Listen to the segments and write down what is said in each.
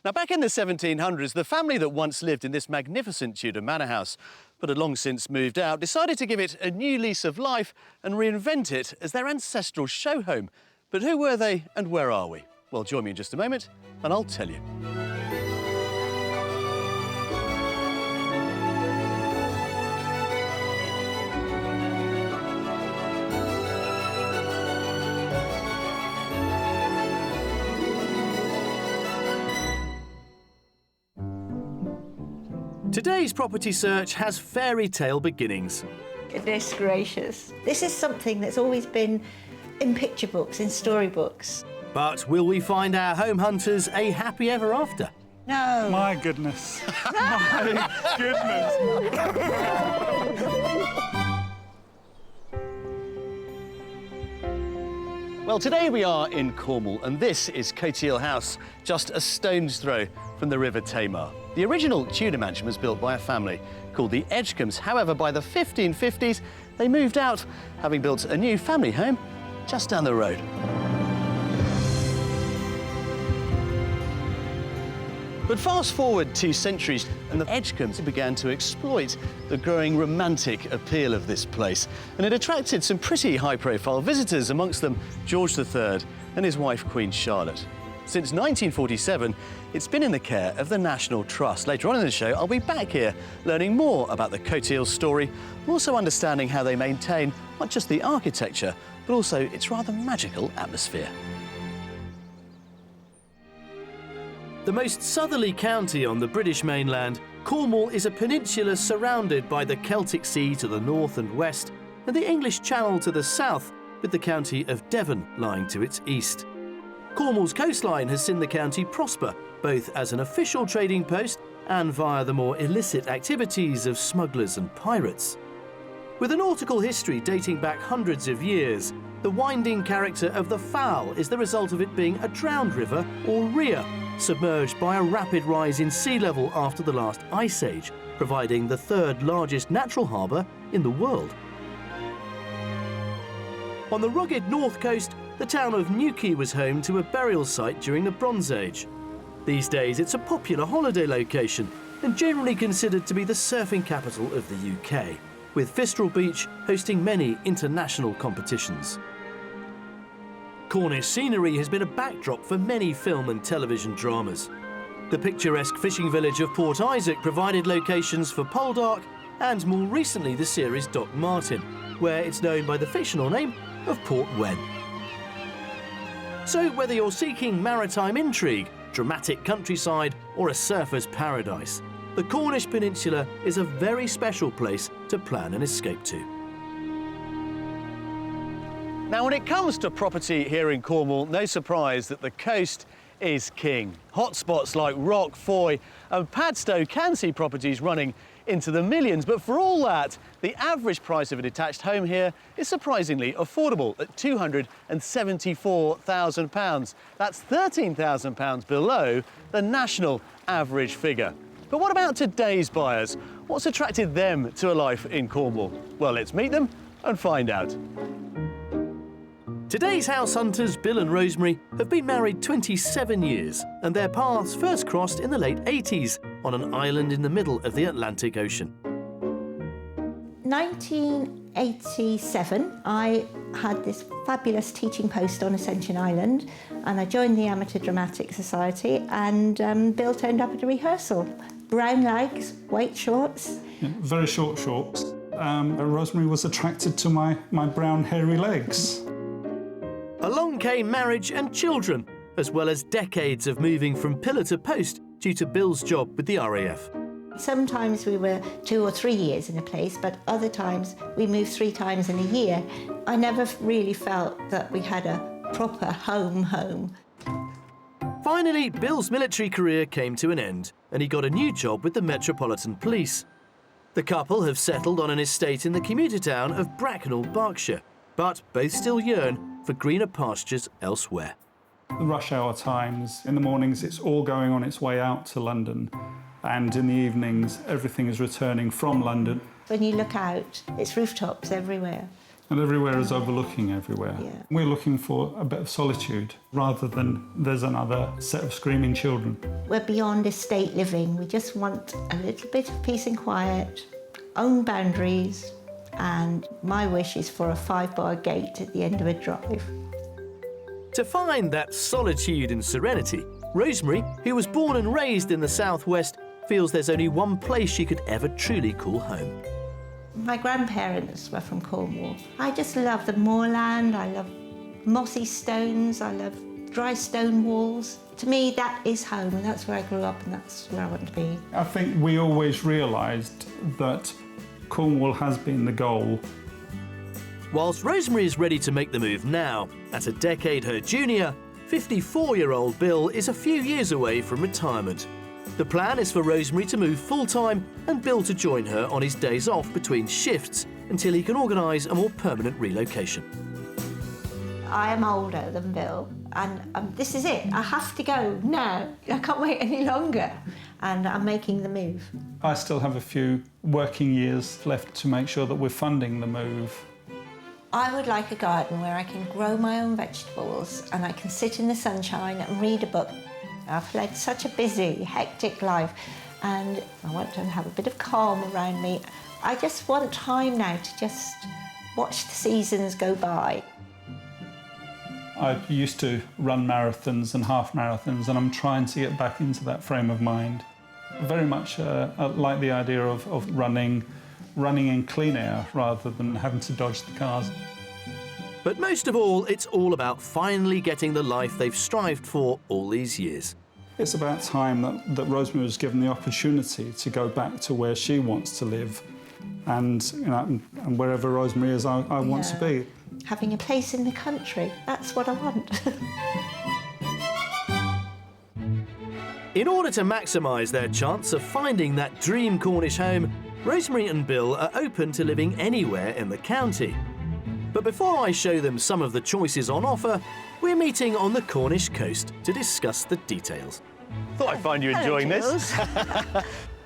Now, back in the 1700s, the family that once lived in this magnificent Tudor manor house, but had long since moved out, decided to give it a new lease of life and reinvent it as their ancestral show home. But who were they and where are we? Well, join me in just a moment and I'll tell you. Today's property search has fairy tale beginnings. Goodness gracious. This is something that's always been in picture books, in storybooks. But will we find our home hunters a happy ever after? No. My goodness. My goodness. Well, today we are in Cornwall, and this is Cotehill House, just a stone's throw from the River Tamar. The original Tudor mansion was built by a family called the Edgcombes. However, by the 1550s, they moved out, having built a new family home just down the road. But fast forward 2 centuries, and the Edgcombes began to exploit the growing romantic appeal of this place. And it attracted some pretty high-profile visitors, amongst them George III and his wife, Queen Charlotte. Since 1947, it's been in the care of the National Trust. Later on in the show, I'll be back here learning more about the Cotehill story, and also understanding how they maintain not just the architecture, but also its rather magical atmosphere. The most southerly county on the British mainland, Cornwall is a peninsula surrounded by the Celtic Sea to the north and west, and the English Channel to the south, with the county of Devon lying to its east. Cornwall's coastline has seen the county prosper, both as an official trading post and via the more illicit activities of smugglers and pirates. With a nautical history dating back hundreds of years, the winding character of the Fowl is the result of it being a drowned river, or ria, submerged by a rapid rise in sea level after the last ice age, providing the 3rd largest natural harbour in the world. On the rugged north coast, the town of Newquay was home to a burial site during the Bronze Age. These days, it's a popular holiday location and generally considered to be the surfing capital of the UK, with Fistral Beach hosting many international competitions. Cornish scenery has been a backdrop for many film and television dramas. The picturesque fishing village of Port Isaac provided locations for Poldark and, more recently, the series Doc Martin, where it's known by the fictional name of Port Wen. So whether you're seeking maritime intrigue, dramatic countryside, or a surfer's paradise, the Cornish Peninsula is a very special place to plan an escape to. Now, when it comes to property here in Cornwall, no surprise that the coast is king. Hotspots like Rock, Foy and Padstow can see properties running into the millions, but for all that, the average price of a detached home here is surprisingly affordable at £274,000. That's £13,000 below the national average figure. But what about today's buyers? What's attracted them to a life in Cornwall? Well, let's meet them and find out. Today's house hunters, Bill and Rosemary, have been married 27 years, and their paths first crossed in the late 80s on an island in the middle of the Atlantic Ocean. 1987, I had this fabulous teaching post on Ascension Island, and I joined the Amateur Dramatic Society, and Bill turned up at a rehearsal. Brown legs, white shorts. Yeah, very short shorts. Rosemary was attracted to my brown hairy legs. Along came marriage and children, as well as decades of moving from pillar to post due to Bill's job with the RAF. Sometimes we were 2 or 3 years in a place, but other times we moved 3 times in a year. I never really felt that we had a proper home. Finally, Bill's military career came to an end, and he got a new job with the Metropolitan Police. The couple have settled on an estate in the commuter town of Bracknell, Berkshire, but both still yearn for greener pastures elsewhere. The rush hour times, in the mornings it's all going on its way out to London, and in the evenings everything is returning from London. When you look out, it's rooftops everywhere. And everywhere is overlooking everywhere. Yeah. We're looking for a bit of solitude rather than there's another set of screaming children. We're beyond estate living. We just want a little bit of peace and quiet, own boundaries, and my wish is for a 5-bar gate at the end of a drive. To find that solitude and serenity, Rosemary, who was born and raised in the southwest, feels there's only one place she could ever truly call home. My grandparents were from Cornwall. I just love the moorland, I love mossy stones, I love dry stone walls. To me, that is home, and that's where I grew up, and that's where I want to be. I think we always realised that Cornwall has been the goal. Whilst Rosemary is ready to make the move now, at a decade her junior, 54-year-old Bill is a few years away from retirement. The plan is for Rosemary to move full-time and Bill to join her on his days off between shifts until he can organise a more permanent relocation. I am older than Bill, and this is it. I have to go now. I can't wait any longer, and I'm making the move. I still have a few working years left to make sure that we're funding the move. I would like a garden where I can grow my own vegetables and I can sit in the sunshine and read a book. I've led such a busy, hectic life, and I want to have a bit of calm around me. I just want time now to just watch the seasons go by. I used to run marathons and half marathons, and I'm trying to get back into that frame of mind. Very much like the idea of running in clean air rather than having to dodge the cars. But most of all, it's all about finally getting the life they've strived for all these years. It's about time that Rosemary was given the opportunity to go back to where she wants to live, and and wherever Rosemary is, I want to be. Having a place in the country, that's what I want. In order to maximise their chance of finding that dream Cornish home, Rosemary and Bill are open to living anywhere in the county. But before I show them some of the choices on offer, we're meeting on the Cornish coast to discuss the details. Thought I'd find you enjoying this.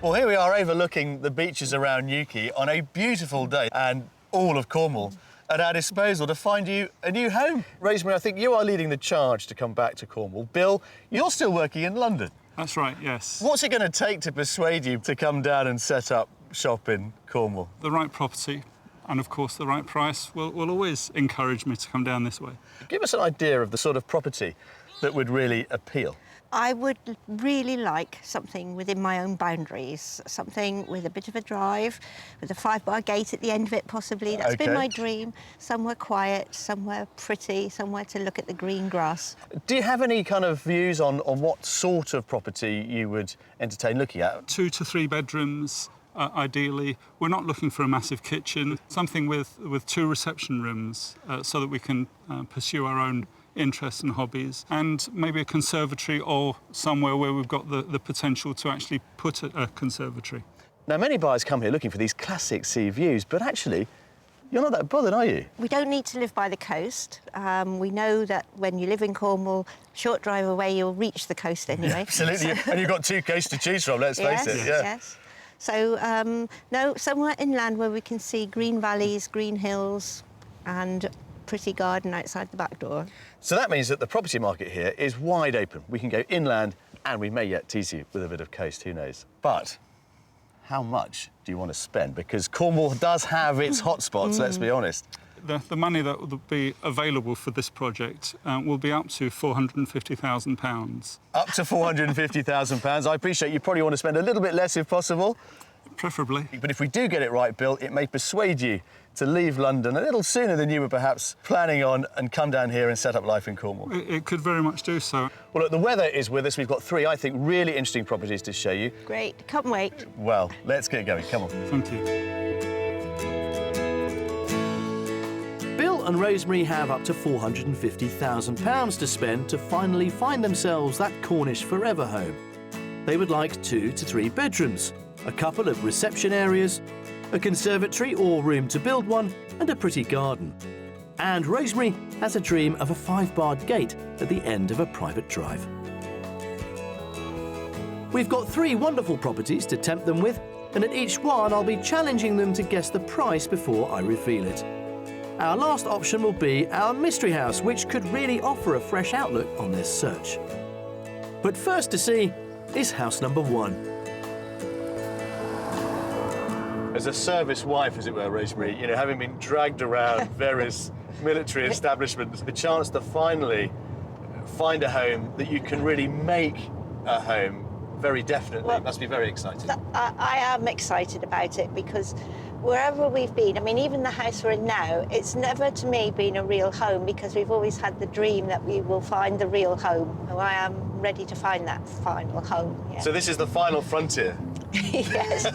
Well, here we are overlooking the beaches around Newquay on a beautiful day, and all of Cornwall at our disposal to find you a new home. Rosemary, I think you are leading the charge to come back to Cornwall. Bill, you're still working in London. That's right, yes. What's it going to take to persuade you to come down and set up shop in Cornwall? The right property and, of course, the right price will always encourage me to come down this way. Give us an idea of the sort of property that would really appeal. I would really like something within my own boundaries, something with a bit of a drive, with a 5-bar gate at the end of it possibly. That's been my dream. Somewhere quiet, somewhere pretty, somewhere to look at the green grass. Do you have any kind of views on what sort of property you would entertain looking at? 2 to 3 bedrooms, ideally. We're not looking for a massive kitchen, something with 2 reception rooms so that we can pursue our own interests and hobbies, and maybe a conservatory or somewhere where we've got the potential to actually put a conservatory. Now, many buyers come here looking for these classic sea views, but actually, you're not that bothered, are you? We don't need to live by the coast. We know that when you live in Cornwall, short drive away, you'll reach the coast anyway. Yeah, absolutely, and you've got 2 coasts to choose from, let's face it. Yeah. Yes. So, no, somewhere inland where we can see green valleys, green hills, and pretty garden outside the back door. So that means that the property market here is wide open. We can go inland, and we may yet tease you with a bit of coast, who knows. But how much do you want to spend? Because Cornwall does have its hotspots, let's be honest. The money that will be available for this project will be up to £450,000. Up to £450,000. I appreciate you probably want to spend a little bit less if possible. Preferably. But if we do get it right, Bill, it may persuade you to leave London a little sooner than you were perhaps planning on and come down here and set up life in Cornwall. It could very much do so. Well, look, the weather is with us. We've got 3, I think, really interesting properties to show you. Great, can't wait. Well, let's get going. Come on. Thank you. Bill and Rosemary have up to £450,000 to spend to finally find themselves that Cornish forever home. They would like 2 to 3 bedrooms, a couple of reception areas, a conservatory or room to build one, and a pretty garden. And Rosemary has a dream of a 5-barred gate at the end of a private drive. We've got 3 wonderful properties to tempt them with, and at each one I'll be challenging them to guess the price before I reveal it. Our last option will be our mystery house, which could really offer a fresh outlook on this search. But first to see is house number 1. As a service wife, as it were, Rosemary, you know, having been dragged around various military establishments, the chance to finally find a home that you can really make a home very definitely, Well, must be very exciting. I am excited about it because wherever we've been, I mean, even the house we're in now, it's never to me been a real home because we've always had the dream that we will find the real home. So I am ready to find that final home. Yeah. So this is the final frontier. Yes.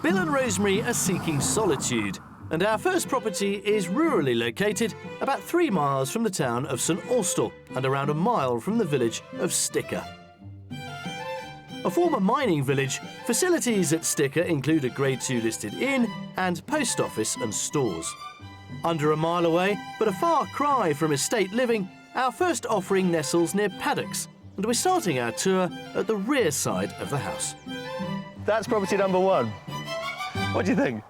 Bill and Rosemary are seeking solitude, and our first property is rurally located about 3 miles from the town of St Austell and around a mile from the village of Sticker. A former mining village, facilities at Sticker include a Grade 2 listed inn and post office and stores. Under a mile away, but a far cry from estate living, our first offering nestles near paddocks, and we're starting our tour at the rear side of the house. That's property number 1. What do you think?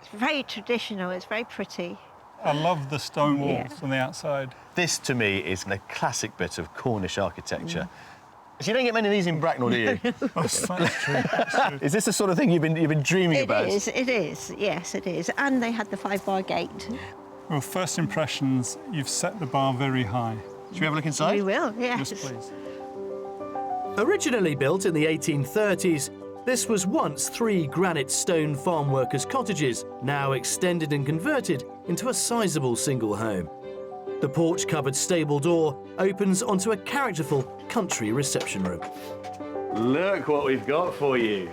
It's very traditional, it's very pretty. I love the stone walls Yeah. on the outside. This, to me, is a classic bit of Cornish architecture. So you don't get many of these in Bracknell, do you? That's true. That's true. Is this the sort of thing you've been dreaming about? It is, yes, it is. And they had the 5-bar gate. Well, first impressions, you've set the bar very high. Should we have a look inside? We will, yes. Yes, please. Originally built in the 1830s, this was once 3 granite stone farm workers' cottages, now extended and converted into a sizable single home. The porch-covered stable door opens onto a characterful country reception room. Look what we've got for you.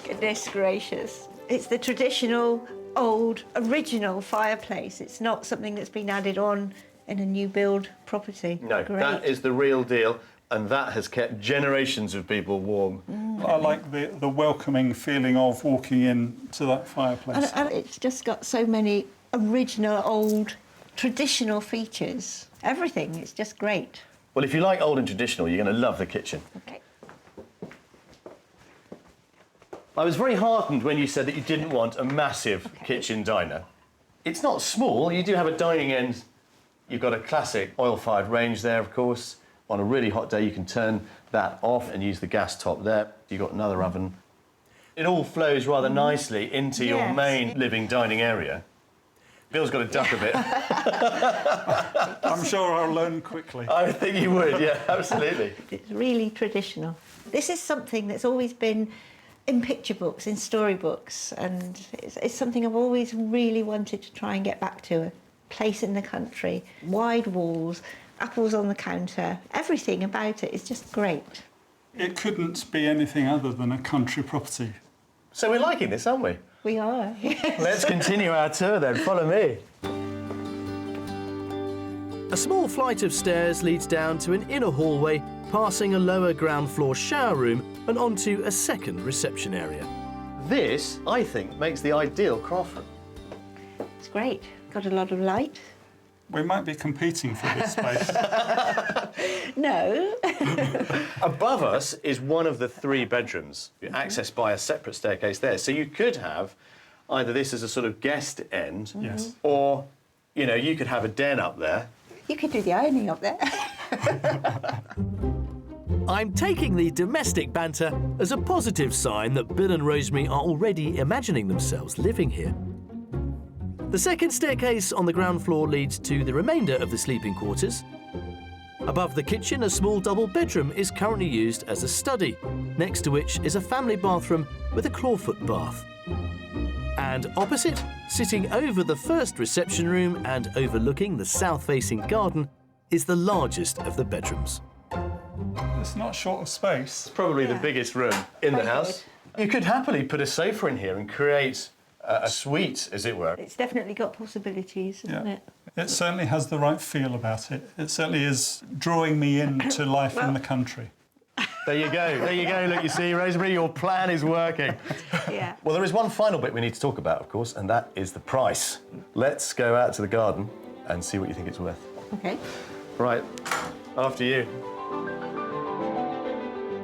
Goodness gracious. It's the traditional, old, original fireplace. It's not something that's been added on in a new build property. No, Great. that is the real deal, and that has kept generations of people warm. I like the welcoming feeling of walking into that fireplace. And it's just got so many original, old, traditional features. Everything, it's just great. Well, if you like old and traditional, you're going to love the kitchen. Okay. I was very heartened when you said that you didn't want a massive kitchen diner. It's not small. You do have a dining end. You've got a classic oil-fired range there, of course. On a really hot day, you can turn that off and use the gas top there. You've got another oven. It all flows rather nicely into your Yes. main living dining area. Bill's got to duck a bit. I'm sure I'll learn quickly. I think you would, yeah, absolutely. It's really traditional. This is something that's always been in picture books, in storybooks, and it's something I've always really wanted to try and get back to. A place in the country, wide walls, apples on the counter, everything about it is just great. It couldn't be anything other than a country property. So we're liking this, aren't we? We are, yes. Let's continue our tour then. Follow me. A small flight of stairs leads down to an inner hallway, passing a lower ground floor shower room and onto a second reception area. This, I think, makes the ideal craft room. It's great. Got a lot of light. We might be competing for this space. No. Above us is one of the 3 bedrooms, accessed by a separate staircase there. So you could have either this as a sort of guest end, Yes. or, you know, you could have a den up there. You could do the ironing up there. I'm taking the domestic banter as a positive sign that Bill and Rosemary are already imagining themselves living here. The second staircase on the ground floor leads to the remainder of the sleeping quarters. Above the kitchen, a small double bedroom is currently used as a study, next to which is a family bathroom with a clawfoot bath. And opposite, sitting over the first reception room and overlooking the south-facing garden, is the largest of the bedrooms. It's not short of space. It's probably the Yeah. biggest room in the Very house. You could happily put a sofa in here and create a suite, as it were. It's definitely got possibilities, isn't Yeah. it? It certainly has the right feel about it. It certainly is drawing me into life in the country. There you go, there you go. Look, you see, Rosemary, your plan is working. Yeah. Well, there is one final bit we need to talk about, of course, and that is the price. Let's go out to the garden and see what you think it's worth. Okay. Right, after you.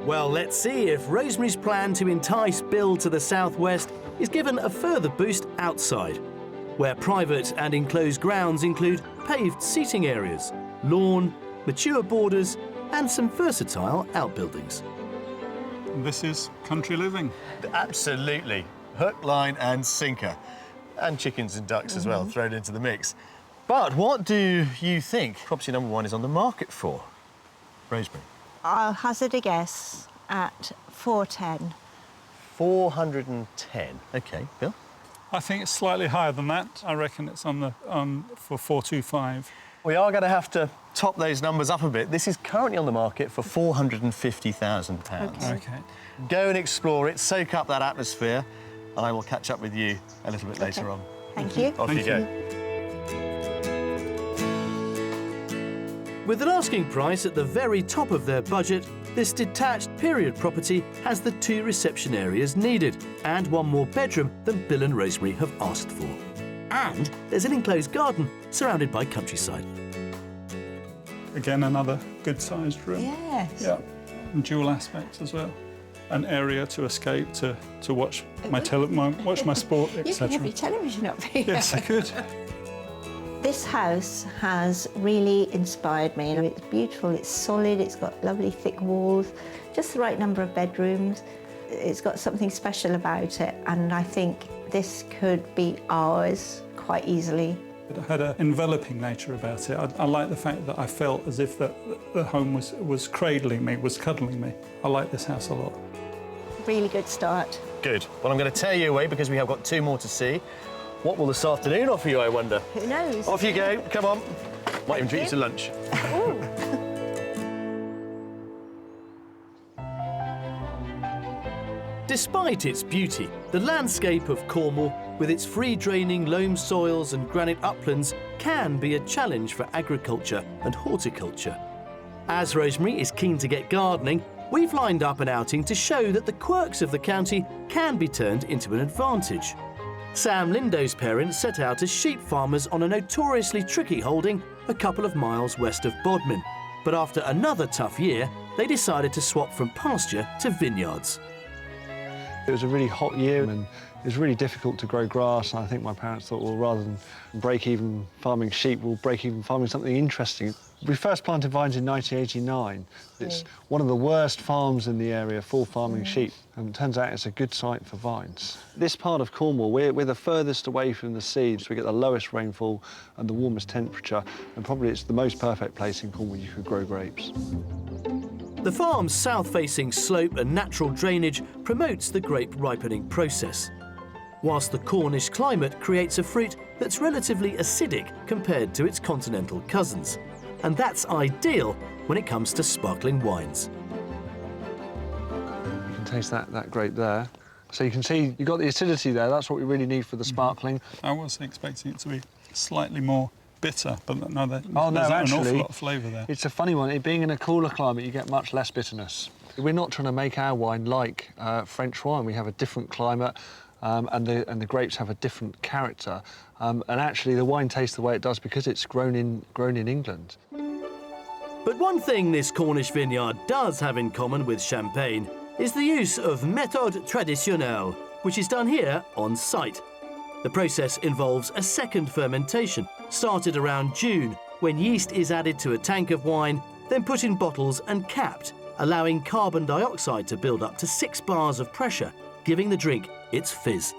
Well, let's see if Rosemary's plan to entice Bill to the southwest is given a further boost outside, where private and enclosed grounds include paved seating areas, lawn, mature borders, and some versatile outbuildings. This is country living. Absolutely. Hook, line and sinker. And chickens and ducks as well, thrown into the mix. But what do you think property number 1 is on the market for, Rosemary? I'll hazard a guess at 410. 410. OK, Bill? I think it's slightly higher than that. I reckon it's on for 425. We are going to have to top those numbers up a bit. This is currently on the market for £450,000. Okay. Go and explore it, soak up that atmosphere, and I will catch up with you a little bit later on. Thank you. Off you go. With an asking price at the very top of their budget, this detached period property has the 2 reception areas needed and 1 more bedroom than Bill and Rosemary have asked for. And there's an enclosed garden surrounded by countryside. Again, another good-sized room. Yes. Yeah, and dual aspects as well. An area to escape, to watch watch my sport, You can etc. have your television up here. Yes, I could. This house has really inspired me. It's beautiful, it's solid, it's got lovely thick walls, just the right number of bedrooms. It's got something special about it, and I think this could be ours quite easily. It had an enveloping nature about it. I like the fact that I felt as if the home was cradling me, was cuddling me. I like this house a lot. Really good start. Good. Well, I'm going to tear you away because we have got 2 more to see. What will this afternoon offer you, I wonder? Who knows? Off you go. Come on. Might even treat you to lunch. Despite its beauty, the landscape of Cornwall, with its free-draining loam soils and granite uplands, can be a challenge for agriculture and horticulture. As Rosemary is keen to get gardening, we've lined up an outing to show that the quirks of the county can be turned into an advantage. Sam Lindo's parents set out as sheep farmers on a notoriously tricky holding a couple of miles west of Bodmin. But after another tough year, they decided to swap from pasture to vineyards. It was a really hot year and it was really difficult to grow grass, and I think my parents thought, well, rather than break even farming sheep, we'll break even farming something interesting. We first planted vines in 1989. It's one of the worst farms in the area for farming sheep, and it turns out it's a good site for vines. This part of Cornwall, we're the furthest away from the sea, so we get the lowest rainfall and the warmest temperature, and probably it's the most perfect place in Cornwall you could grow grapes. The farm's south-facing slope and natural drainage promotes the grape ripening process, whilst the Cornish climate creates a fruit that's relatively acidic compared to its continental cousins. And that's ideal when it comes to sparkling wines. You can taste that grape there. So you can see you've got the acidity there. That's what we really need for the sparkling. I was expecting it to be slightly more bitter, but no, there's Oh, no, an actually, awful lot of flavour there. It's a funny one. It being in a cooler climate, you get much less bitterness. We're not trying to make our wine like French wine. We have a different climate, and the grapes have a different character. And actually, the wine tastes the way it does because it's grown in England. But one thing this Cornish vineyard does have in common with Champagne is the use of méthode traditionnelle, which is done here on site. The process involves a second fermentation, started around June, when yeast is added to a tank of wine, then put in bottles and capped, allowing carbon dioxide to build up to 6 bars of pressure, giving the drink its fizz.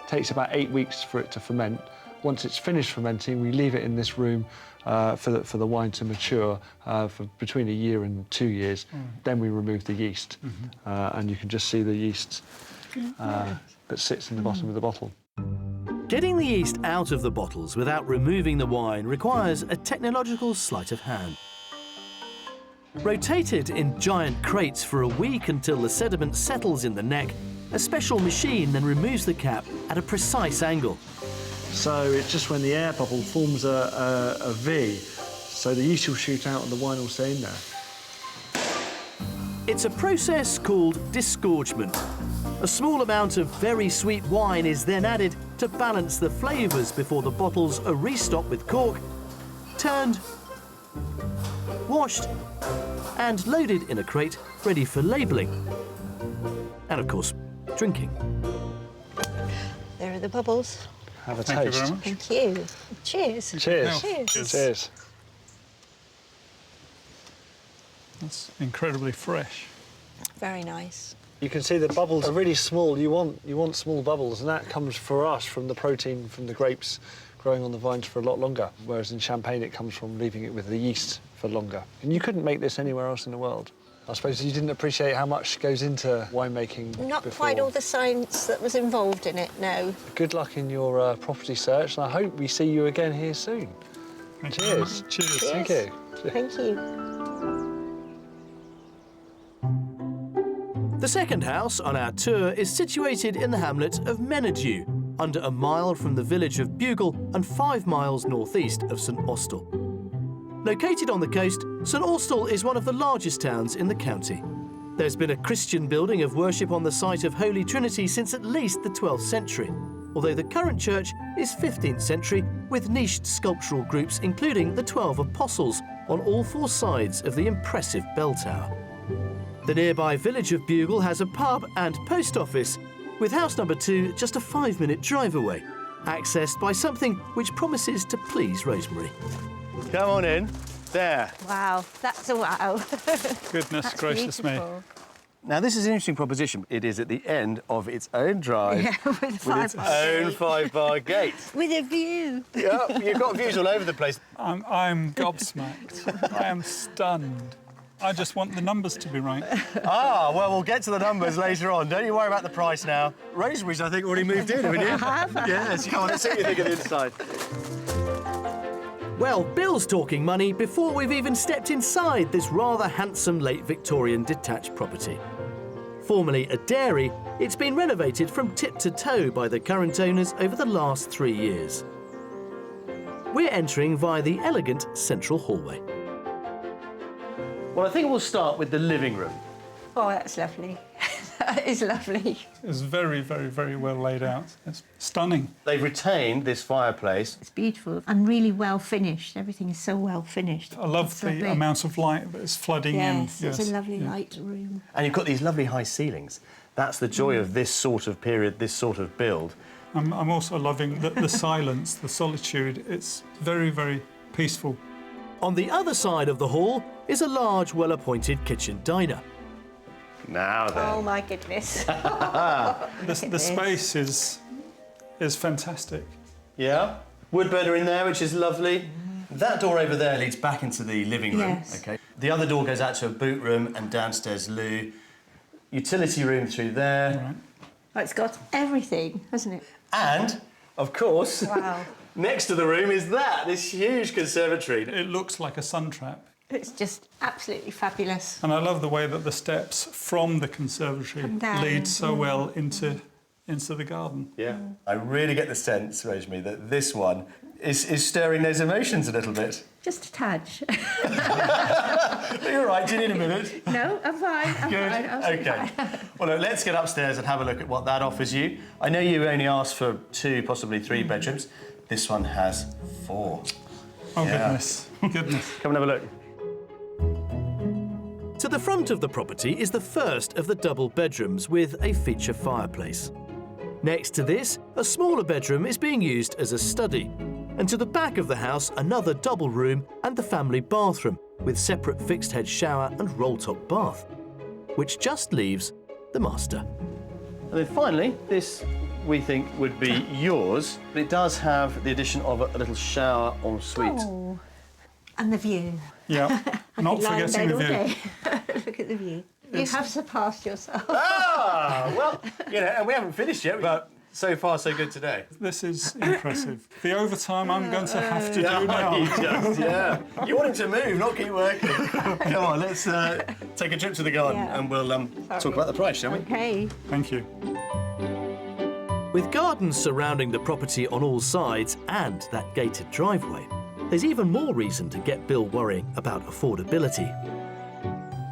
It takes about 8 weeks for it to ferment. Once it's finished fermenting, we leave it in this room for the wine to mature for between 1 year and 2 years. Then we remove the yeast, and you can just see the yeast that sits in the bottom of the bottle. Getting the yeast out of the bottles without removing the wine requires a technological sleight of hand. Rotated in giant crates for a week until the sediment settles in the neck, a special machine then removes the cap at a precise angle. So it's just when the air bubble forms a V, so the yeast will shoot out and the wine will stay in there. It's a process called disgorgement. A small amount of very sweet wine is then added to balance the flavours before the bottles are restocked with cork, turned, washed and loaded in a crate, ready for labelling. And of course, drinking. There are the bubbles. Have a Thank you taste. very much. Thank you. Cheers. Cheers. Cheers. Cheers. That's incredibly fresh. Very nice. You can see the bubbles are really small. You want small bubbles, and that comes for us from the protein from the grapes growing on the vines for a lot longer, whereas in Champagne it comes from leaving it with the yeast for longer. And you couldn't make this anywhere else in the world. I suppose you didn't appreciate how much goes into winemaking Not before. quite all the science that was involved in it, no. Good luck in your property search, and I hope we see you again here soon. Thank you very Cheers. much. Cheers. Thank you. Thank you. The second house on our tour is situated in the hamlet of Menadew, under a mile from the village of Bugle and 5 miles northeast of St Austell. Located on the coast, St Austell is one of the largest towns in the county. There's been a Christian building of worship on the site of Holy Trinity since at least the 12th century, although the current church is 15th century with niched sculptural groups including the 12 Apostles on all 4 sides of the impressive bell tower. The nearby village of Bugle has a pub and post office, with house number 2 just a 5-minute drive away, accessed by something which promises to please Rosemary. Come on in. There. Wow, that's a wow. Goodness That's gracious me. beautiful. Now, this is an interesting proposition. It is at the end of its own drive Yeah, with a with its 5-bar own gate. 5-bar gate. With a view. Yeah, you've got views all over the place. I'm gobsmacked. I am stunned. I just want the numbers to be right. Ah, well, we'll get to the numbers later on. Don't you worry about the price now. Rosemary's, I think, already moved in, haven't you? I have. Yes, come on, let's see what you think of the inside. Well, Bill's talking money before we've even stepped inside this rather handsome late Victorian detached property. Formerly a dairy, it's been renovated from tip to toe by the current owners over the last 3 years. We're entering via the elegant central hallway. Well, I think we'll start with the living room. Oh, that's lovely. That is lovely. It's very, very, very well laid out. It's stunning. They've retained this fireplace. It's beautiful and really well finished. Everything is so well finished. I love It's so the big. amount of light that is flooding Yes, in. it's a lovely light room. And you've got these lovely high ceilings. That's the joy of this sort of period, this sort of build. I'm also loving the silence, the solitude. It's very, very peaceful. On the other side of the hall is a large, well-appointed kitchen diner. Now then. Oh my goodness. The space is fantastic. Yeah. Wood burner in there, which is lovely. That door over there leads back into the living room. Yes. Okay. The other door goes out to a boot room and downstairs loo. Utility room through there. Right. Oh, it's got everything, hasn't it? And, of course, Wow. next to the room is this huge conservatory. It looks like a sun trap. It's just absolutely fabulous. And I love the way that the steps from the conservatory Come down. lead so well into the garden. Yeah. I really get the sense, Rosemary, that this one is stirring those emotions a little bit. Just a touch. You're right, do you need a minute? No, I'm fine. I'm Good. fine. Absolutely Okay. fine. Well, look, let's get upstairs and have a look at what that offers you. I know you only asked for 2, possibly 3 bedrooms. This one has 4. Oh, Yeah. goodness. Goodness. Come and have a look. To the front of the property is the first of the double bedrooms with a feature fireplace. Next to this, a smaller bedroom is being used as a study. And to the back of the house, another double room and the family bathroom with separate fixed head shower and roll-top bath, which just leaves the master. And then finally, this we think would be yours, but it does have the addition of a little shower en suite. Oh. And the view. Yeah. Not Could lie in forgetting bed the all view. day. Look at the view. You have surpassed yourself. Ah, well, and we haven't finished yet, but so far so good today. This is impressive. The overtime I'm going to have to do now. You want him to move, not keep working. Come on, let's take a trip to the garden Yeah. and we'll talk about the price, shall we? Okay. Thank you. With gardens surrounding the property on all sides and that gated driveway, there's even more reason to get Bill worrying about affordability.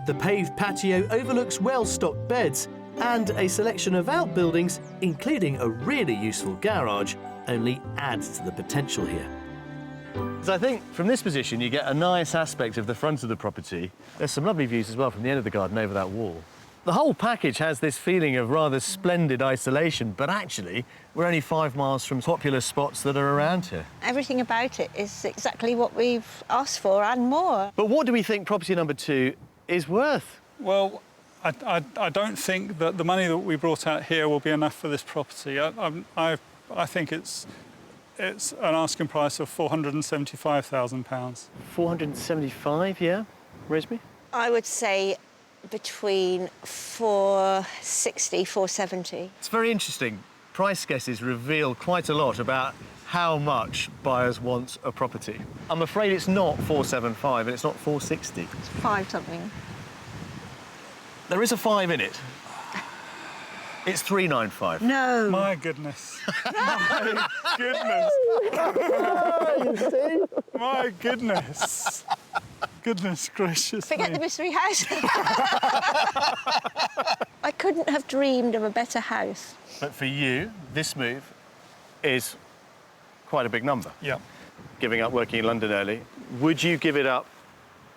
The paved patio overlooks well-stocked beds and a selection of outbuildings, including a really useful garage, only adds to the potential here. So I think from this position you get a nice aspect of the front of the property. There's some lovely views as well from the end of the garden over that wall. The whole package has this feeling of rather splendid isolation, but actually we're only 5 miles from popular spots that are around here. Everything about it is exactly what we've asked for and more. But what do we think property number 2 is worth? Well, I don't think that the money that we brought out here will be enough for this property. I think it's an asking price of £475,000. 475, yeah? Rosemary? I would say between 460, 470. It's very interesting. Price guesses reveal quite a lot about how much buyers want a property. I'm afraid it's not 475 and it's not 460. It's 5 something. There is a 5 in it. It's 395. No. My goodness. My goodness. My goodness. Goodness gracious Forget me. the mystery house. I couldn't have dreamed of a better house. But for you, this move is quite a big number. Yeah. Giving up working in London early. Would you give it up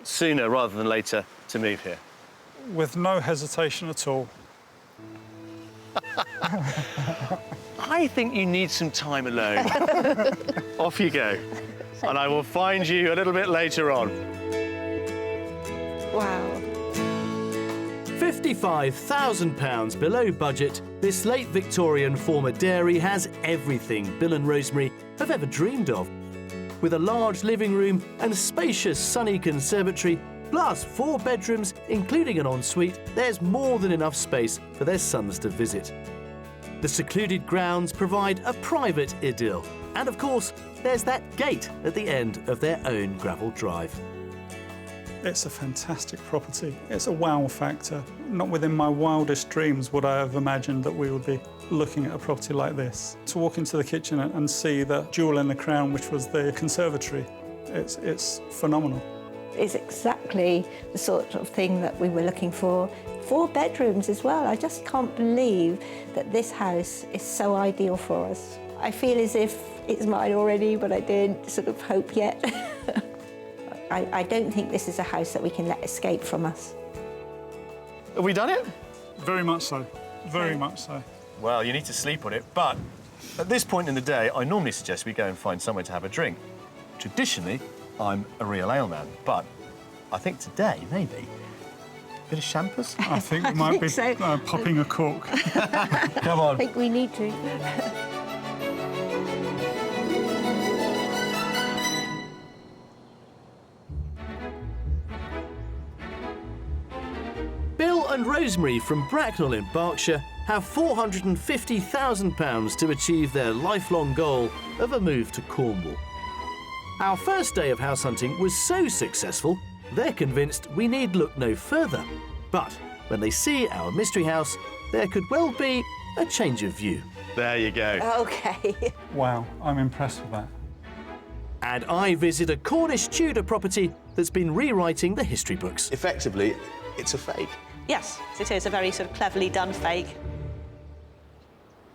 sooner rather than later to move here? With no hesitation at all. I think you need some time alone. Off you go. And I will find you a little bit later on. Wow. £55,000 below budget, this late Victorian former dairy has everything Bill and Rosemary have ever dreamed of. With a large living room and spacious sunny conservatory, plus 4 bedrooms, including an ensuite, there's more than enough space for their sons to visit. The secluded grounds provide a private idyll. And of course, there's that gate at the end of their own gravel drive. It's a fantastic property. It's a wow factor. Not within my wildest dreams would I have imagined that we would be looking at a property like this. To walk into the kitchen and see the jewel in the crown, which was the conservatory, it's phenomenal. It's exactly the sort of thing that we were looking for. 4 bedrooms as well. I just can't believe that this house is so ideal for us. I feel as if it's mine already, but I didn't sort of hope yet. I don't think this is a house that we can let escape from us. Have we done it? Very much so. Very much so. Well, you need to sleep on it, but at this point in the day, I normally suggest we go and find somewhere to have a drink. Traditionally, I'm a real ale man, but I think today, maybe, a bit of champers? I think we might be so. popping a cork. Come on. I think we need to. Bill and Rosemary from Bracknell in Berkshire have £450,000 to achieve their lifelong goal of a move to Cornwall. Our first day of house hunting was so successful, they're convinced we need look no further. But when they see our mystery house, there could well be a change of view. There you go. OK. Wow, I'm impressed with that. And I visit a Cornish Tudor property that's been rewriting the history books. Effectively, it's a fake. Yes, it is a very sort of cleverly done fake.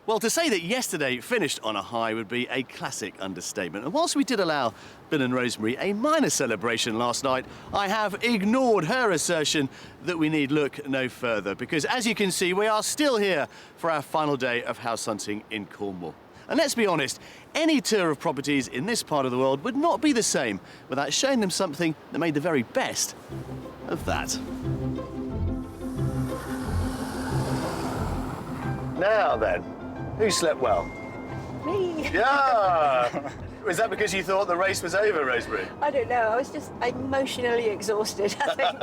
Well, to say that yesterday finished on a high would be a classic understatement. And whilst we did allow Bill and Rosemary a minor celebration last night, I have ignored her assertion that we need look no further, because as you can see, we are still here for our final day of house hunting in Cornwall. And let's be honest, any tour of properties in this part of the world would not be the same without showing them something that made the very best of that. Now then, who slept well? Me. Yeah! Was that because you thought the race was over, Rosemary? I don't know. I was just emotionally exhausted, I think.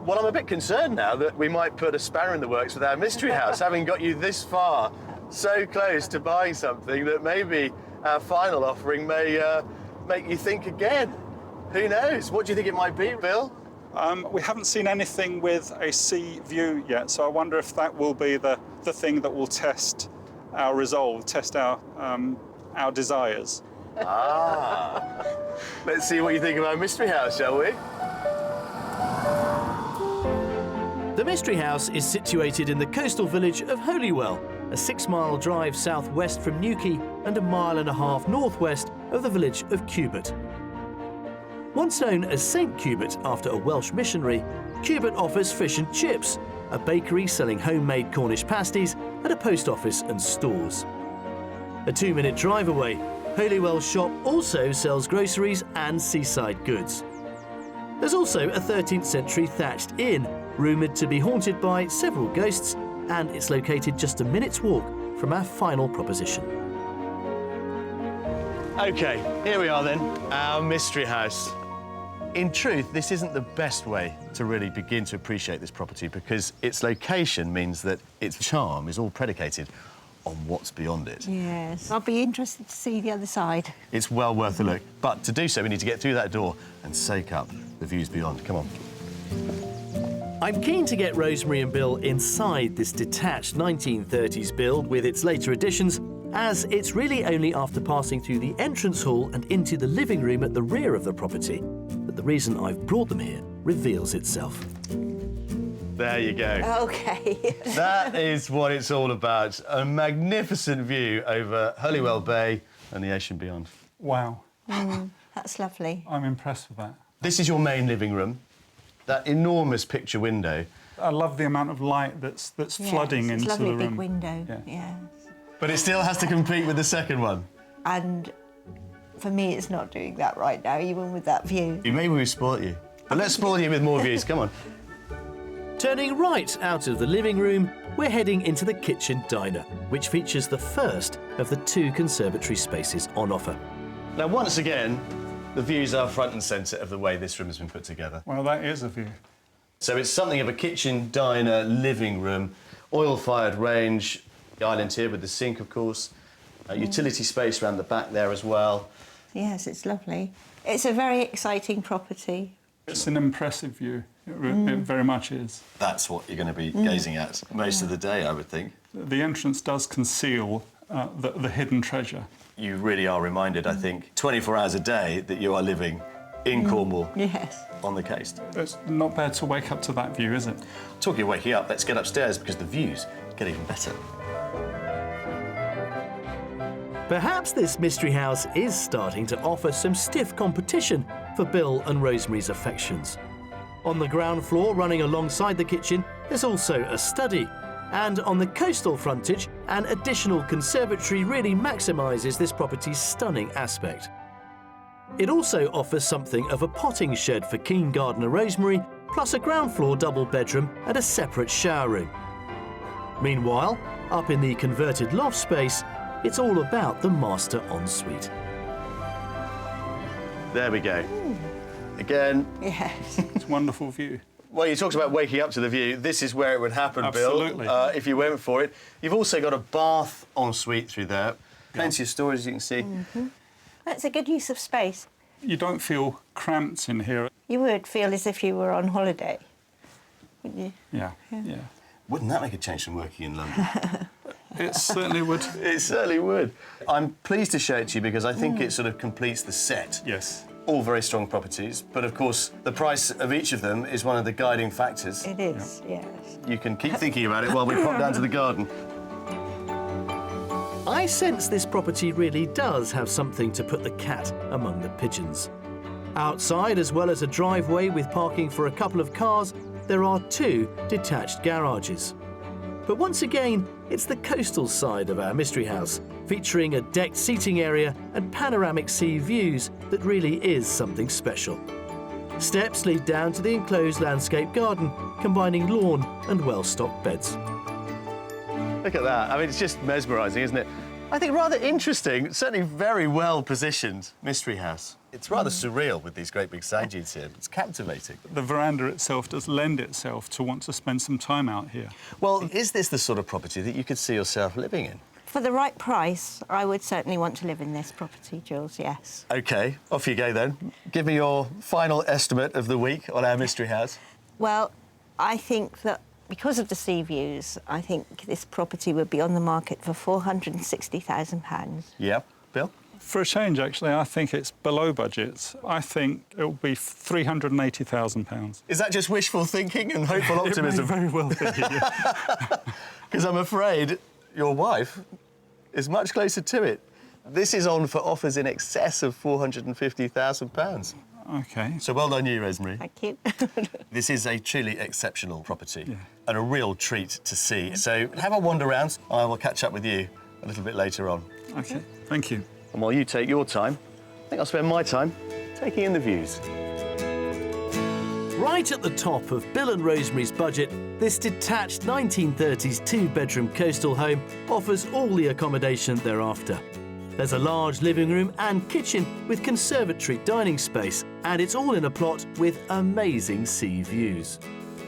Well, I'm a bit concerned now that we might put a spanner in the works with our mystery house, having got you this far, so close to buying something that maybe our final offering may make you think again. Who knows? What do you think it might be, Bill? We haven't seen anything with a sea view yet, so I wonder if that will be the thing that will test our resolve, test our desires. Ah. Let's see what you think of our mystery house, shall we? The mystery house is situated in the coastal village of Holywell, a 6-mile drive southwest from Newquay and a 1.5 miles northwest of the village of Cubert. Once known as St Cubit after a Welsh missionary, Cubit offers fish and chips, a bakery selling homemade Cornish pasties, and a post office and stores. A 2-minute drive away, Holywell's shop also sells groceries and seaside goods. There's also a 13th century thatched inn, rumoured to be haunted by several ghosts, and it's located just a minute's walk from our final proposition. OK, here we are then, our mystery house. In truth, this isn't the best way to really begin to appreciate this property because its location means that its charm is all predicated on what's beyond it. Yes. I'll be interested to see the other side. It's well worth a look, but to do so, we need to get through that door and soak up the views beyond. Come on. I'm keen to get Rosemary and Bill inside this detached 1930s build with its later additions, as it's really only after passing through the entrance hall and into the living room at the rear of the property that the reason I've brought them here reveals itself. There you go. OK. That is what it's all about. A magnificent view over Holywell Bay and the ocean beyond. Wow. That's lovely. I'm impressed with that. This is your main living room. That enormous picture window. I love the amount of light that's flooding it's into a lovely the room. big window. Yeah. Yes. But it still has to compete with the second one. And for me, it's not doing that right now, even with that view. Maybe we spoilt you. But let's spoil you with more views. Come on. Turning right out of the living room, we're heading into the kitchen diner, which features the first of the 2 conservatory spaces on offer. Now, once again, the views are front and centre of the way this room has been put together. Well, that is a view. So it's something of a kitchen, diner, living room, oil-fired range, the island here with the sink, of course, utility space around the back there as well. Yes, it's lovely. It's a very exciting property. It's an impressive view. It very much is. That's what you're going to be gazing at most of the day, I would think. The entrance does conceal the hidden treasure. You really are reminded, I think, 24 hours a day that you are living in Cornwall, Yes. on the coast. It's not bad to wake up to that view, is it? Talking of waking up, let's get upstairs because the views get even better. Perhaps this mystery house is starting to offer some stiff competition for Bill and Rosemary's affections. On the ground floor, running alongside the kitchen, there's also a study. And on the coastal frontage, an additional conservatory really maximises this property's stunning aspect. It also offers something of a potting shed for keen gardener Rosemary, plus a ground floor double bedroom and a separate shower room. Meanwhile, up in the converted loft space, it's all about the master ensuite. There we go. Again. Yes. It's a wonderful view. Well, you talked about waking up to the view. This is where it would happen, Absolutely. Bill, if you went for it. You've also got a bath ensuite through there. Plenty of storage, as you can see. That's a good use of space. You don't feel cramped in here. You would feel as if you were on holiday, wouldn't you? Yeah. Wouldn't that make a change from working in London? It certainly would. It certainly would. I'm pleased to show it to you because I think it sort of completes the set. Yes. All very strong properties, but of course the price of each of them is one of the guiding factors. It is, yes. You can keep thinking about it while we pop down to the garden. I sense this property really does have something to put the cat among the pigeons. Outside, as well as a driveway with parking for a couple of cars, there are 2 detached garages. But once again, it's the coastal side of our mystery house, featuring a decked seating area and panoramic sea views that really is something special. Steps lead down to the enclosed landscape garden, combining lawn and well-stocked beds. Look at that. I mean, it's just mesmerising, isn't it? I think rather interesting, certainly very well positioned mystery house. It's rather surreal with these great big sand dunes here. It's captivating. The veranda itself does lend itself to want to spend some time out here. Well, is this the sort of property that you could see yourself living in? For the right price, I would certainly want to live in this property, Jules, yes. OK, off you go then. Give me your final estimate of the week on our mystery house. Well, I think that because of the sea views, I think this property would be on the market for £460,000. Yeah, Bill? For a change, actually, I think it's below budget. I think it will be £380,000. Is that just wishful thinking and hopeful optimism? It may very well be, yeah. Because I'm afraid your wife is much closer to it. This is on for offers in excess of £450,000. OK. So well done you, Rosemary. Thank you. This is a truly exceptional property and a real treat to see. So have a wander around. I will catch up with you a little bit later on. OK, thank you. And while you take your time, I think I'll spend my time taking in the views. Right at the top of Bill and Rosemary's budget, this detached 1930s two-bedroom coastal home offers all the accommodation they're after. There's a large living room and kitchen with conservatory dining space, and it's all in a plot with amazing sea views.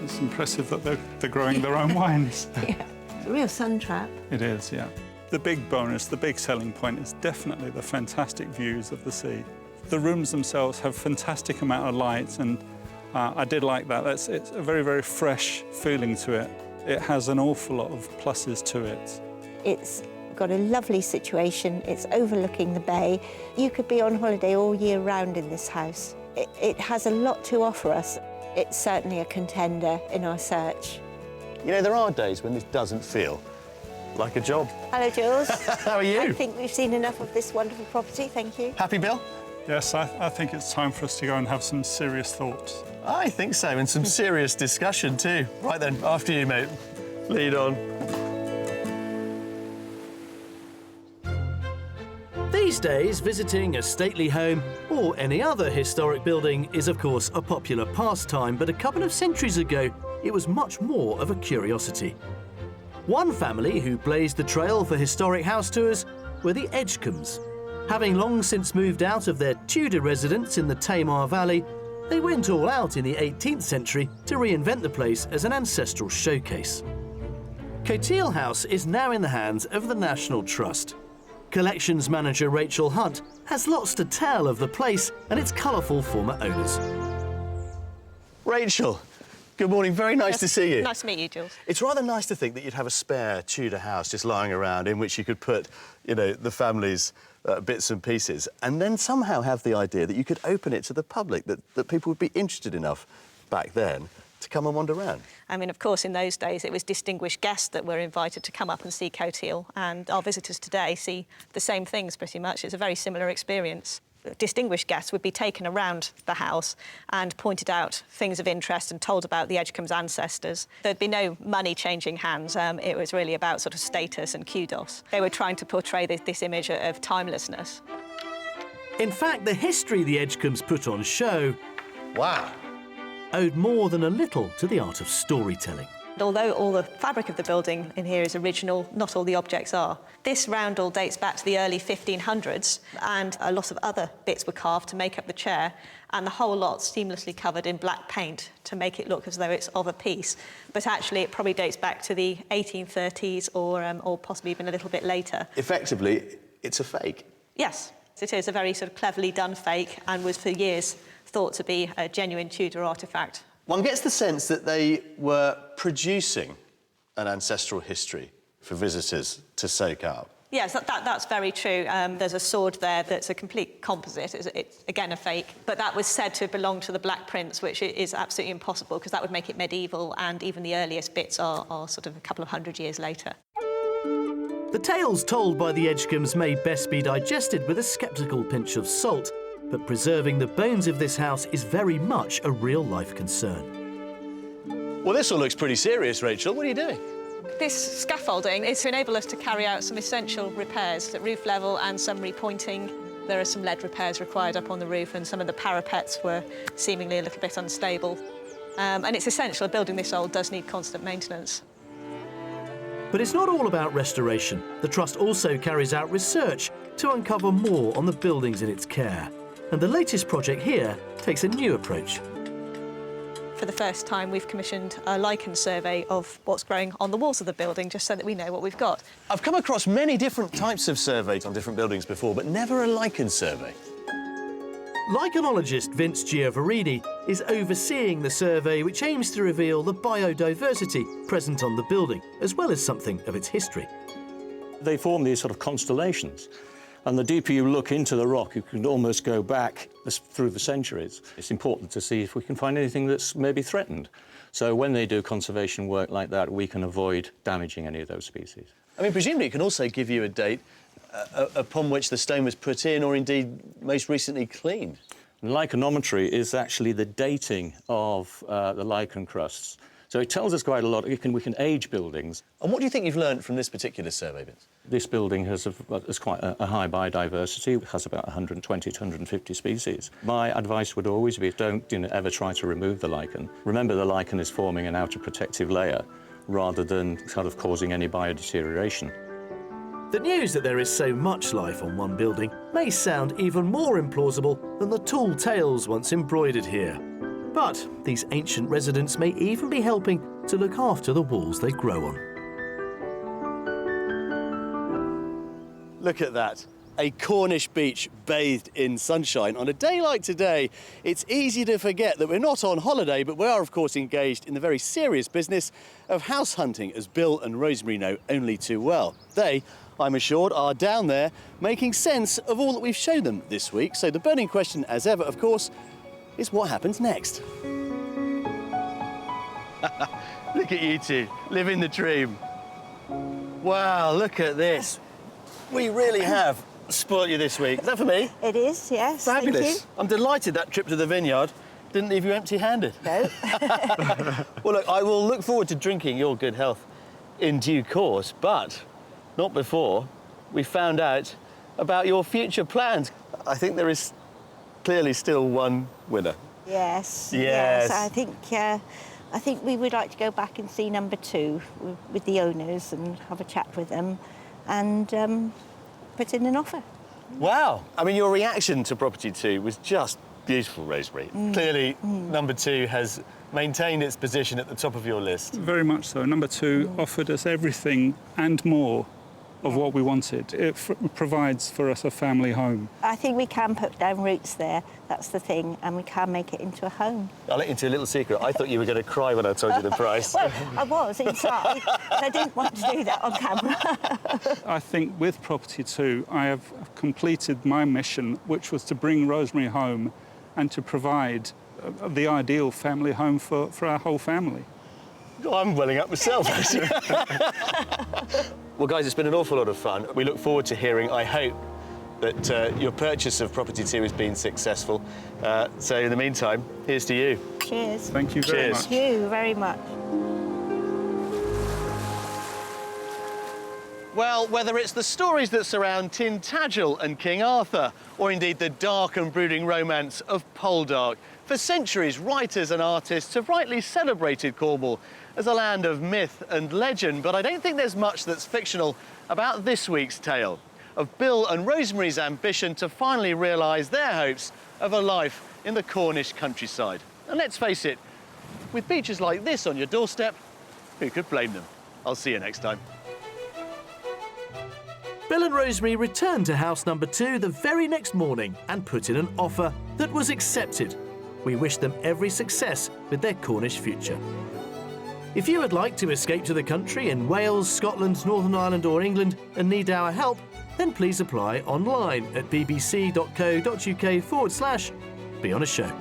It's impressive that they're growing their own wines. It's a real sun trap. It is, yeah. The big bonus, the big selling point is definitely the fantastic views of the sea. The rooms themselves have fantastic amount of light, and I did like that. It's a very, very fresh feeling to it. It has an awful lot of pluses to it. It's got a lovely situation. It's overlooking the bay. You could be on holiday all year round in this house. It has a lot to offer us. It's certainly a contender in our search. You know, there are days when this doesn't feel like a job. Hello, Jules. How are you? I think we've seen enough of this wonderful property, thank you. Happy, Bill? Yes, I think it's time for us to go and have some serious thoughts. I think so, and some serious discussion too. Right then, after you, mate. Lead on. These days, visiting a stately home or any other historic building is, of course, a popular pastime, but a couple of centuries ago, it was much more of a curiosity. One family who blazed the trail for historic house tours were the Edgcombes. Having long since moved out of their Tudor residence in the Tamar Valley, they went all out in the 18th century to reinvent the place as an ancestral showcase. Coteale House is now in the hands of the National Trust. Collections manager Rachel Hunt has lots to tell of the place and its colourful former owners. Rachel, good morning. Very nice to see you. Nice to meet you, Jules. It's rather nice to think that you'd have a spare Tudor house just lying around in which you could put, you know, the family's bits and pieces, and then somehow have the idea that you could open it to the public, that people would be interested enough back then to come and wander around. I mean, of course, in those days, it was distinguished guests that were invited to come up and see Coteale, and our visitors today see the same things pretty much. It's a very similar experience. Distinguished guests would be taken around the house and pointed out things of interest and told about the Edgcombes' ancestors. There'd be no money changing hands. It was really about sort of status and kudos. They were trying to portray this image of timelessness. In fact, the history the Edgcombes put on show Wow. owed more than a little to the art of storytelling. Although all the fabric of the building in here is original, not all the objects are. This roundel dates back to the early 1500s, and a lot of other bits were carved to make up the chair, and the whole lot seamlessly covered in black paint to make it look as though it's of a piece. But actually, it probably dates back to the 1830s or possibly even a little bit later. Effectively, it's a fake. Yes, it is a very sort of cleverly done fake, and was for years thought to be a genuine Tudor artefact. One gets the sense that they were producing an ancestral history for visitors to soak up. Yes, that's very true. There's a sword there that's a complete composite. It's again a fake, but that was said to belong to the Black Prince, which is absolutely impossible because that would make it medieval, and even the earliest bits are sort of a couple of hundred years later. The tales told by the Edgcombes may best be digested with a sceptical pinch of salt, but preserving the bones of this house is very much a real-life concern. Well, this all looks pretty serious, Rachel. What are you doing? This scaffolding is to enable us to carry out some essential repairs at roof level and some repointing. There are some lead repairs required up on the roof, and some of the parapets were seemingly a little bit unstable. And it's essential. Building this old does need constant maintenance. But it's not all about restoration. The Trust also carries out research to uncover more on the buildings in its care. And the latest project here takes a new approach. For the first time, we've commissioned a lichen survey of what's growing on the walls of the building, just so that we know what we've got. I've come across many different types of surveys on different buildings before, but never a lichen survey. Lichenologist Vince Giovanni is overseeing the survey, which aims to reveal the biodiversity present on the building, as well as something of its history. They form these sort of constellations. And the deeper you look into the rock, you can almost go back through the centuries. It's important to see if we can find anything that's maybe threatened. So when they do conservation work like that, we can avoid damaging any of those species. I mean, presumably it can also give you a date upon which the stone was put in, or indeed most recently cleaned. And lichenometry is actually the dating of the lichen crusts. So it tells us quite a lot. We can age buildings. And what do you think you've learned from this particular survey, Vince? This building has quite a high biodiversity. It has about 120 to 150 species. My advice would always be don't ever try to remove the lichen. Remember, the lichen is forming an outer protective layer rather than sort of causing any biodeterioration. The news that there is so much life on one building may sound even more implausible than the tall tales once embroidered here. But these ancient residents may even be helping to look after the walls they grow on. Look at that. A Cornish beach bathed in sunshine. On a day like today, it's easy to forget that we're not on holiday, but we are, of course, engaged in the very serious business of house hunting, as Bill and Rosemary know only too well. They, I'm assured, are down there making sense of all that we've shown them this week. So the burning question, as ever, of course, is what happens next? Look at you two, living the dream. Wow, look at this. We really have spoilt you this week. Is that for me? It is, yes. Fabulous. Thank you. I'm delighted that trip to the vineyard didn't leave you empty-handed. No. Well, look, I will look forward to drinking your good health in due course, but not before we found out about your future plans. I think there is clearly still one winner. Yes. Yes. I think we would like to go back and see number 2 with the owners and have a chat with them and put in an offer. Wow. I mean, your reaction to property 2 was just beautiful, Rosemary. Clearly, number 2 has maintained its position at the top of your list. Very much so. Number 2 offered us everything and more of what we wanted. It provides for us a family home. I think we can put down roots there, that's the thing, and we can make it into a home. I'll let you into a little secret. I thought you were going to cry when I told you the price. Well, I was inside, but I didn't want to do that on camera. I think with Property 2, I have completed my mission, which was to bring Rosemary home and to provide the ideal family home for our whole family. Oh, I'm welling up myself, actually. Well, guys, it's been an awful lot of fun. We look forward to hearing, I hope, that your purchase of Property 2 has been successful. So in the meantime, here's to you. Cheers. Thank you very much. Thank you very much. Well, whether it's the stories that surround Tintagel and King Arthur, or indeed the dark and brooding romance of Poldark, for centuries, writers and artists have rightly celebrated Cornwall as a land of myth and legend, but I don't think there's much that's fictional about this week's tale of Bill and Rosemary's ambition to finally realise their hopes of a life in the Cornish countryside. And let's face it, with beaches like this on your doorstep, who could blame them? I'll see you next time. Bill and Rosemary returned to house number 2 the very next morning and put in an offer that was accepted. We wish them every success with their Cornish future. If you would like to escape to the country in Wales, Scotland, Northern Ireland or England and need our help, then please apply online at bbc.co.uk/Be On A Show.